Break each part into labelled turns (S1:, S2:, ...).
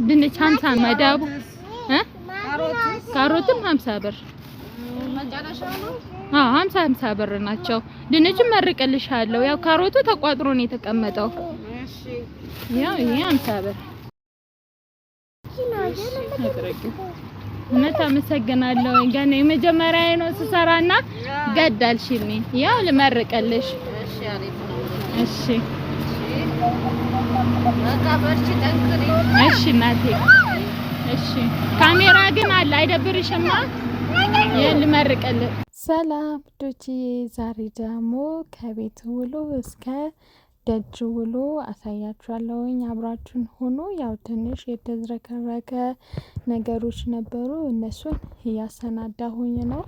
S1: ድንች 50 መዳቡ ካሮትም 50 ብር
S2: መጨረሻው ነው።
S1: 50 ብር ናቸው። ድንችም መርቅልሻለሁ። ያው ካሮቱ ተቋጥሮ ነው የተቀመጠው።
S2: እሺ
S1: ያው ይሄ 50 ብር እውነት አመሰግናለሁ። ገና የመጀመሪያዬ ነው ስሰራና ገዳልሽልኝ። ያው ልመርቅልሽ።
S2: እሺ አሪፍ ነው።
S1: እሺ
S2: በቃ በርቺ፣ ጠንክሪ።
S1: እሺ እናቴ። እሺ ካሜራ ግን አለ አይደብርሽማ? ልመርቅልሽ። ሰላም ዶቺ። ዛሬ ደግሞ ከቤት ውሎ እስከ ደጅ ውሎ አሳያችኋለሁኝ። አብራችሁን ሆኖ ያው ትንሽ የተዝረከረከ ነገሮች ነበሩ፣ እነሱን እያሰናዳሁኝ ነው።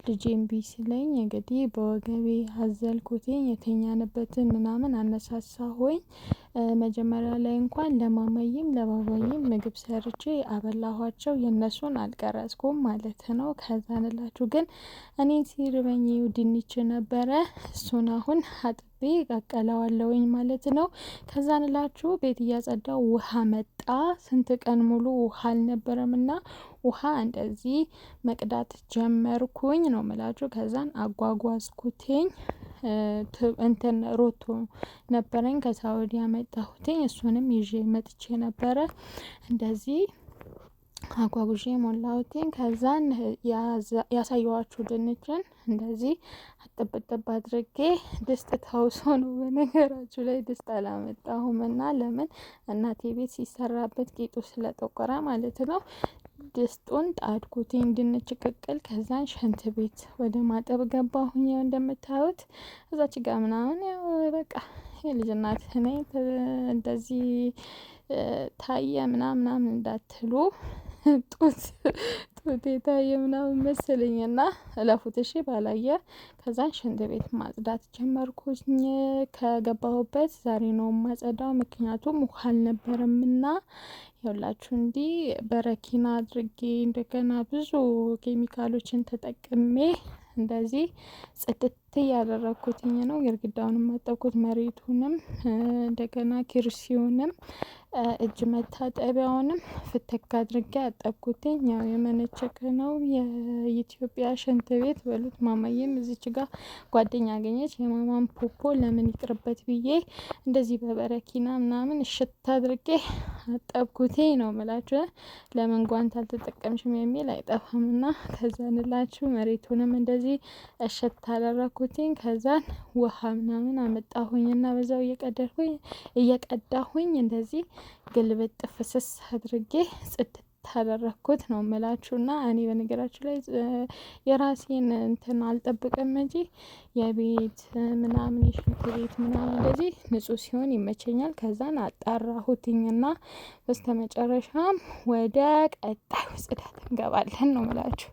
S1: ልጄም ቢስለኝ እንግዲህ በወገቤ አዘልኩትኝ፣ የተኛንበትን ምናምን አነሳሳሁኝ። መጀመሪያ ላይ እንኳን ለማማዬም ለባባዬም ምግብ ሰርቼ አበላኋቸው። የነሱን አልቀረጽኩም ማለት ነው። ከዛንላችሁ ግን እኔ ሲርበኝ ድንች ነበረ፣ እሱን አሁን አጥቤ ቀቀለዋለሁኝ ማለት ነው። ከዛንላችሁ ቤት እያጸዳው ውሃ መጣ። ስንት ቀን ሙሉ ውሃ አልነበረምና ውሃ እንደዚህ መቅዳት ጀመርኩኝ ነው ምላችሁ። ከዛን አጓጓዝኩትኝ። እንትን ሮቶ ነበረኝ ከሳውዲ ያመጣሁትኝ፣ እሱንም ይዤ መጥቼ ነበረ። እንደዚህ አጓጉዤ ሞላሁትኝ። ከዛን ያሳየዋችሁ ድንችን እንደዚህ አጥብጥብ አድርጌ ድስት ታውሶ ነው። በነገራችሁ ላይ ድስት አላመጣሁም እና ለምን እናቴ ቤት ሲሰራበት ቂጡ ስለጠቆረ ማለት ነው። ድስጡን ጣድኩትኝ ድንች ቅቅል። ከዛን ሽንት ቤት ወደ ማጠብ ገባሁኝ። ያው እንደምታዩት እዛች ጋር ምናምን ያው በቃ የልጅ እናት ነኝ። እንደዚህ ታየ ምናምን እንዳትሉ ጡት የታየ ምናምን መሰለኝና እለፉት እሺ ባላየ። ከዛን ሽንት ቤት ማጽዳት ጀመርኩኝ። ከገባሁበት ዛሬ ነው ማጸዳው፣ ምክንያቱም ውሃ አልነበረምና ያላችሁ እንዲህ በረኪና አድርጌ እንደገና ብዙ ኬሚካሎችን ተጠቅሜ እንደዚህ ጽድት ያደረኩትኝ ነው። ግድግዳውንም አጠብኩት፣ መሬቱንም እንደገና ኩርሲውንም እጅ መታጠቢያውንም ፍትክ አድርጌ አጠብኩትኝ። ያው የመነቸክ ነው የኢትዮጵያ ሽንት ቤት በሉት። ማማዬም እዚች ጋር ጓደኛ አገኘች። የማማን ፖፖ ለምን ይቅርበት ብዬ እንደዚህ በበረኪና ምናምን እሽት አድርጌ አጠብኩትኝ ነው ምላችሁ። ለምን ጓንት አልተጠቀምሽም የሚል አይጠፋምና ከዛንላችሁ መሬቱንም እንደዚህ እሽት አደረኩትኝ። ከዛን ውሃ ምናምን አመጣሁኝና በዛው እየቀዳሁኝ እንደዚህ ግልብጥ ፍስስ አድርጌ ጽድት ታደረኩት ነው ምላችሁና። እኔ በነገራችሁ ላይ የራሴን እንትን አልጠብቅም እንጂ የቤት ምናምን የሽንት ቤት ምናምን እንደዚህ ንጹህ ሲሆን ይመቸኛል። ከዛን አጣራሁትኝና በስተመጨረሻም ወደ ቀጣዩ ጽዳት እንገባለን ነው ምላችሁ።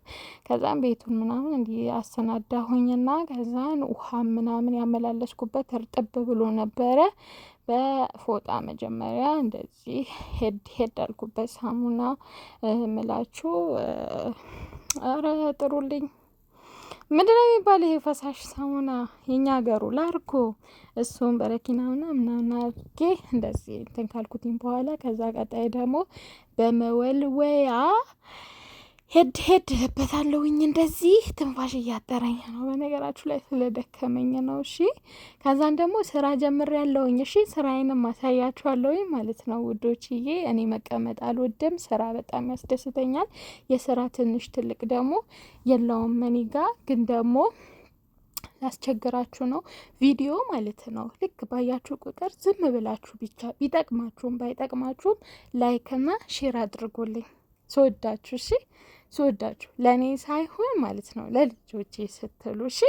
S1: ከዛን ቤቱን ምናምን እንዲህ አሰናዳሁኝና ከዛን ውሃ ምናምን ያመላለስኩበት እርጥብ ብሎ ነበረ። በፎጣ መጀመሪያ እንደዚህ ሄድ አልኩበት ሳሙና ምላችሁ። አረ ጥሩልኝ፣ ምንድነው የሚባለው ይሄ ፈሳሽ ሳሙና የኛ ሀገሩ ላርጎ፣ እሱም በረኪና ምናምን አድርጌ እንደዚህ እንትን ካልኩትኝ በኋላ ከዛ ቀጣይ ደግሞ በመወልወያ ሄድ በታለውኝ እንደዚህ ትንፋሽ እያጠረኝ ነው። በነገራችሁ ላይ ስለደከመኝ ነው። እሺ ከዛን ደግሞ ስራ ጀምሬያለሁኝ። እሺ ስራዬንም ማሳያችኋለሁኝ ማለት ነው ውዶችዬ። እኔ መቀመጥ አልወድም፣ ስራ በጣም ያስደስተኛል። የስራ ትንሽ ትልቅ ደግሞ የለውም እኔ ጋ። ግን ደግሞ ላስቸግራችሁ ነው ቪዲዮ ማለት ነው። ልክ ባያችሁ ቁጥር ዝም ብላችሁ ብቻ ቢጠቅማችሁም ባይጠቅማችሁም ላይክና ሼር አድርጉልኝ። ስወዳችሁ እሺ፣ ስወዳችሁ ለእኔ ሳይሆን ማለት ነው ለልጆቼ ስትሉ እሺ፣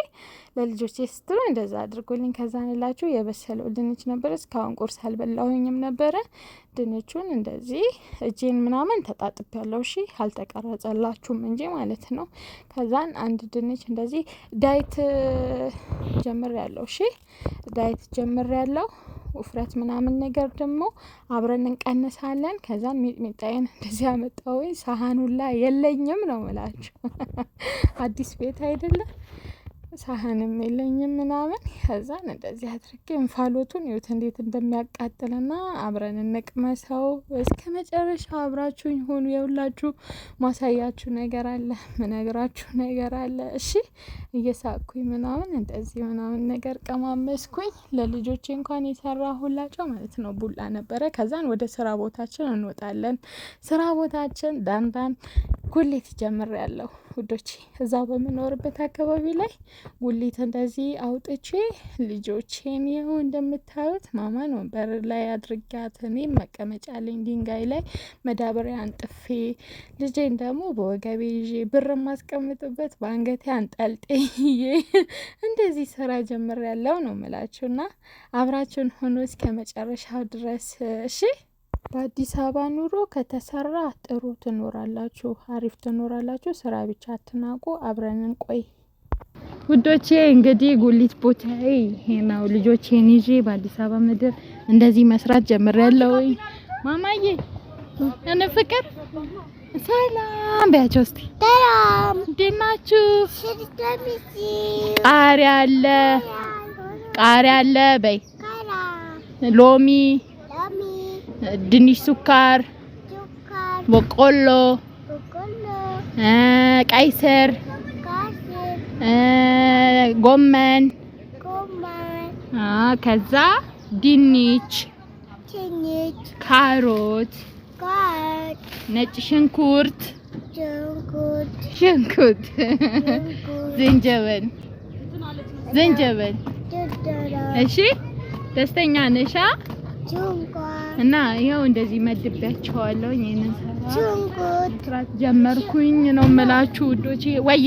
S1: ለልጆቼ ስትሉ እንደዛ አድርጉልኝ። ከዛንላችሁ የበሰለው ድንች ነበረ። እስካሁን ቁርስ አልበላሁኝም ነበረ። ድንቹን እንደዚህ እጄን ምናምን ተጣጥብ ያለው እሺ፣ አልተቀረጸላችሁም እንጂ ማለት ነው። ከዛን አንድ ድንች እንደዚህ ዳይት ጀምር ያለው እሺ፣ ዳይት ጀምር ያለው ውፍረት ምናምን ነገር ደግሞ አብረን እንቀንሳለን። ከዛን ሚጥሚጣዬን እንደዚህ አመጣሁኝ። ሳህኑላ የለኝም ነው ምላችሁ። አዲስ ቤት አይደለም ሳህንም የለኝም ምናምን። ከዛን እንደዚህ አድርጌ እንፋሎቱን ይሁት እንዴት እንደሚያቃጥልና አብረን እንቅመሰው። እስከ መጨረሻው አብራችሁኝ ሆኑ። የሁላችሁ ማሳያችሁ ነገር አለ፣ ምነግራችሁ ነገር አለ። እሺ እየሳቅኩኝ ምናምን እንደዚህ ምናምን ነገር ቀማመስኩኝ። ለልጆቼ እንኳን የሰራሁላቸው ማለት ነው ቡላ ነበረ። ከዛን ወደ ስራ ቦታችን እንወጣለን። ስራ ቦታችን ዳንዳን ጉሊት ጀምሬያለሁ ውዶቼ። እዛ በምኖርበት አካባቢ ላይ ጉሊት እንደዚህ አውጥቼ ልጆቼን ይኸው እንደምታዩት ማማን ወንበር ላይ አድርጋት፣ እኔም መቀመጫ ላይ ድንጋይ ላይ መዳበሪያ አንጥፌ፣ ልጄን ደግሞ በወገቤ ይዤ ብር ማስቀምጥበት በአንገቴ አንጠልጥዬ እንደዚህ ስራ ጀምሬያለሁ ነው የምላችሁና አብራችሁን ሆኖ እስከ መጨረሻው ድረስ እሺ። በአዲስ አበባ ኑሮ ከተሰራ ጥሩ ትኖራላችሁ፣ አሪፍ ትኖራላችሁ። ስራ ብቻ አትናቁ። አብረን እንቆይ ውዶቼ። እንግዲህ ጉሊት ቦታዬ ይሄ ነው። ልጆቼን ይዤ በአዲስ አበባ ምድር እንደዚህ መስራት ጀምሬያለሁ። ማማዬ እነ ፍቅር ሰላም በያቸው እስቲ። ሰላም እንዴት ናችሁ? ቃሪያ አለ በይ፣ ሎሚ፣ ድንች፣ ስኳር፣ በቆሎ፣ ቀይ ስር፣ ጎመን፣ ከዛ ድንች፣ ካሮት፣ ነጭ ሽንኩርት፣ ዝንጅብል። እሺ ደስተኛ ነሻ? እና ይሄው እንደዚህ መድቤያቸዋለሁ። ይሄንን ስራት ጀመርኩኝ ነው የምላችሁ ውዶቼ። ወይ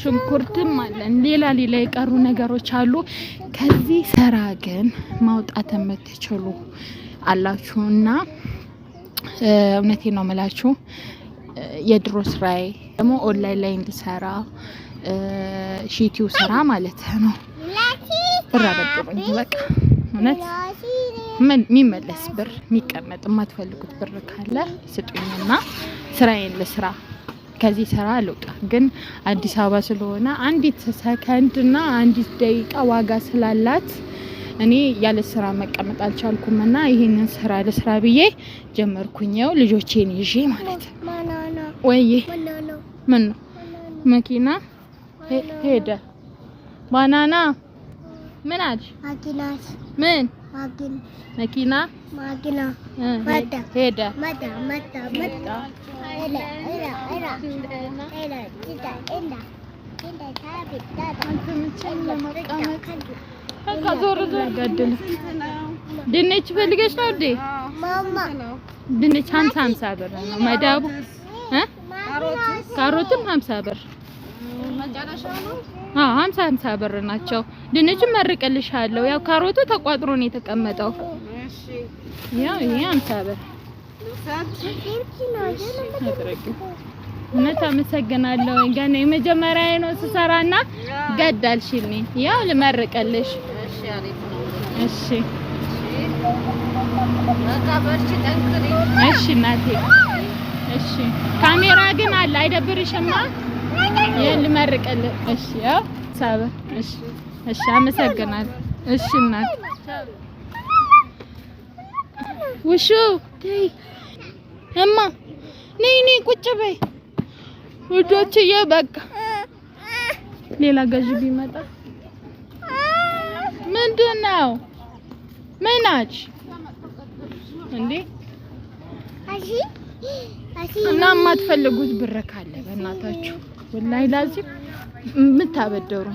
S1: ሽንኩርትም አለን፣ ሌላ የቀሩ ነገሮች አሉ። ከዚህ ስራ ግን ማውጣት የምትችሉ አላችሁና እውነቴን ነው የምላችሁ። የድሮ ስራዬ ደግሞ ኦንላይን ላይ እንድሰራ ሺቲው ስራ ማለት ነው። ብር አበድሩኝ በቃ እውነት ምን የሚመለስ ብር የሚቀመጥ የማትፈልጉት ብር ካለ ስጡኝና ስራዬን ልስራ። ከዚህ ስራ ልውጣ። ግን አዲስ አበባ ስለሆነ አንዲት ሰከንድና አንዲት ደቂቃ ዋጋ ስላላት እኔ ያለ ስራ መቀመጥ አልቻልኩምና ይሄንን ስራ ልስራ ብዬ ጀመርኩኝው ልጆቼን ይዤ ማለት ነው። ወይ ምን ነው መኪና ሄደ። ባናና ምን አልሽ? ምን መኪና ሄደ። ድንች ፈልገሽ ነው እንዴ? ድንች 50 ብር ነው መዳቡ። ካሮትም 50 ብር 50 ብር ናቸው። ድንቹን መርቅልሻለሁ። ያው ካሮቱ ተቋጥሮ ነው የተቀመጠው። ያው ይሄ 50 ብር እውነት አመሰግናለሁ። ገና የመጀመሪያ ነው ስሰራና ገዳልሽልኝ። ያው ልመርቅልሽ። እሺ እሺ እናቴ እሺ። ካሜራ ግን አለ አይደብርሽማ? ልመርቅልሽ። እሺ ያው ሰበ እሺ እሺ አመሰግናለሁ። እሺ እናቴ ውሹ ተይ እማ ነይ ቁጭ በይ ውዶችዬ። በቃ ሌላ ገዥ ቢመጣ ምንድነው? ምናች እንዴ? እና የማትፈልጉት ብር ካለ በእናታችሁ ወላሂ ላዚም የምታበደሩ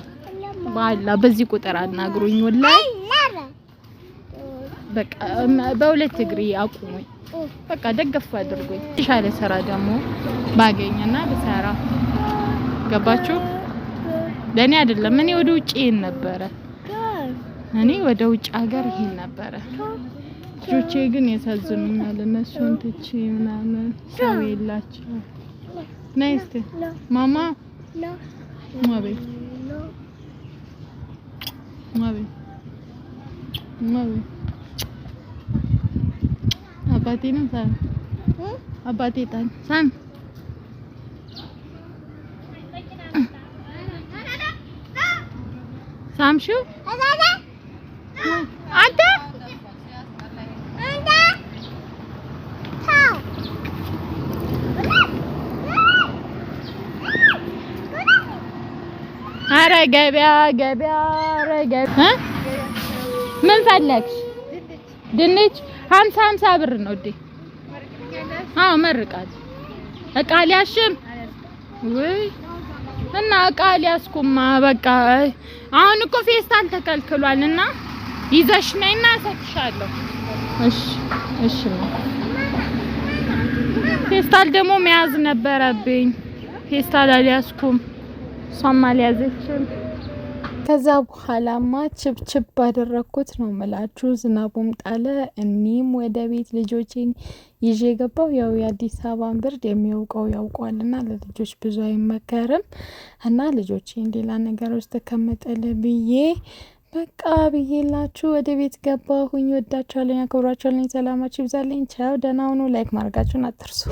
S1: ባላ በዚህ ቁጥር አናግሩኝ። ወላሂ በቃ በሁለት እግሬ አቁሙኝ። በቃ ደገፍ አድርጉኝ። የተሻለ ስራ ደግሞ ባገኝና ብሰራ ገባችሁ? ለኔ አይደለም እኔ ወደ ውጭ ይሄን ነበረ። እኔ ወደ ውጭ ሀገር ይሄን ነበረ። ልጆቼ ግን ያሳዝኑኛል። እነሱን ትቼ ምናምን ሰው የላቸው። ናይስት ማማ ማቤ አባቴ ነው ሳም አባቴ ታን ሳም ሳምሽው አንተ አረ ገበያ ኧረ ገበያ ምን ፈለግሽ? ድንች 50 ብር ነው እንዴ? አዎ መርቃት እቃ ሊያሽም ወይ እና እቃ ሊያስኩማ በቃ አሁን እኮ ፌስታል ተከልክሏልና ይዘሽ ነይና እሰጥሻለሁ። እሺ ፌስታል ደግሞ መያዝ ነበረብኝ። ፌስታል አልያዝኩም። እሷም አልያዘችም። ከዛ በኋላማ ችብችብ ባደረኩት ነው የምላችሁ። ዝናቡም ጣለ። እኔም ወደ ቤት ልጆቼን ይዤ ገባው። ያው የአዲስ አበባን ብርድ የሚያውቀው ያውቋልና ለልጆች ብዙ አይመከርም እና ልጆቼን ሌላ ነገር ውስጥ ተከመጠለ ብዬ በቃ ብዬላችሁ ወደ ቤት ገባሁኝ። ወዳችኋለሁ፣ አክብራችኋለሁ። ሰላማችሁ ይብዛልኝ። ቻው፣ ደህና ሁኑ። ላይክ ማድረጋችሁን አትርሱ።